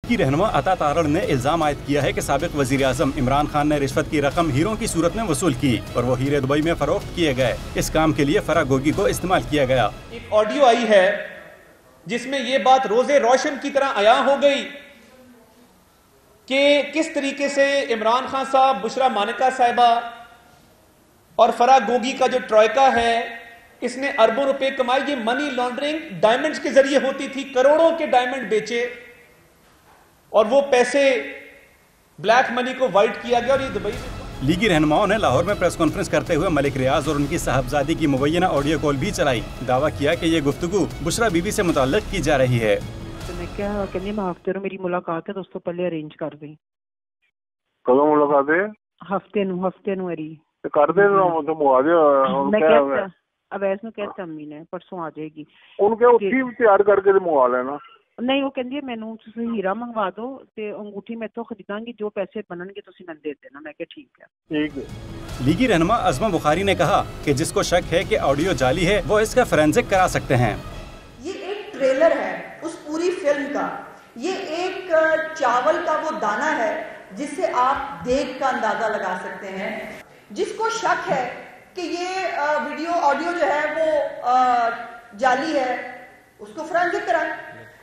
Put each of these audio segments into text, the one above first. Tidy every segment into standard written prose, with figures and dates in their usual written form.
की रहनुमा अता तारड़ ने इल्जाम आयद किया है कि साबिक वजीर आजम इमरान खान ने रिश्वत की रकम हीरों की सूरत में वसूल की और वो हीरे दुबई में फरोख्त किए गए। इस काम के लिए फराह गोगी को इस्तेमाल किया गया। एक ऑडियो आई है जिसमें ये बात रोजे रोशन की तरह आया हो गई कि किस तरीके से इमरान खान साहब, बुशरा मानिका साहिबा और फराह गोगी का जो ट्रॉयका है, इसने अरबों रुपए कमाए। ये मनी लॉन्ड्रिंग डायमंड्स के जरिए होती थी, करोड़ों के डायमंड बेचे और वो पैसे ब्लैक मनी को वाइट किया गया और ये दुबई में। लीगी रहनुमाओं ने लाहौर में प्रेस कॉन्फ्रेंस करते हुए मलिक रियाज और उनकी साहबजादी की मुबैना ऑडियो कॉल भी चलाई। दावा किया कि ये गुफ्तगू बुशरा बीबी से मुताल्लिक की जा रही है। तो मैं क्या कहनी, मैं हफ्ते ਨੂੰ ਮੇਰੀ ਮੁਲਾਕਾਤ ਹੈ, तो उस तो पहले अरेंज कर दें। कदों मुलाकात है? हफ्ते ਨੂੰ अरी तो कर दे तो मुआ दे। मैं कहता अवैस ਨੂੰ कहता अम्मी ने परसों आ जाएगी। उनके उठी तैयार करके ते मुआ लेना। नहीं, वो कहती है मैनू तुसीं हीरा मंगवा दो ते अंगूठी मैं तो खरीदांगी, जो पैसे बननगे तुसीं मैनूं दे देना। मैं कहा ठीक है। ठीक है। लीगी रहनुमा अज़मा बुखारी ने कहा कि जिसको शक है कि ऑडियो जाली है वो इसका फोरेंसिक करा सकते हैं। ये एक ट्रेलर है उस पूरी फिल्म का, ये एक चावल का वो दाना है जिससे आप देख का अंदाजा लगा सकते हैं। जिसको शक है कि ये वीडियो ऑडियो जो है वो जाली है, उसको फोरेंसिक कराएं।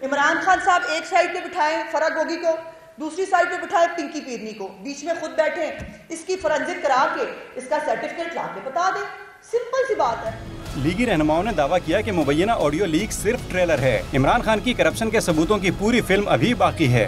इमरान खान साहब एक साइड पे बिठाएं फराह गोगी को, दूसरी साइड पे बिठाएं पिंकी पीरनी को, बीच में खुद बैठे, इसकी फोरेंसिक करा के इसका सर्टिफिकेट ला के बता दें। सिंपल सी बात है। लीगी रहनुमाओं ने दावा किया कि मुबैना ऑडियो लीक सिर्फ ट्रेलर है। इमरान खान की करप्शन के सबूतों की पूरी फिल्म अभी बाकी है।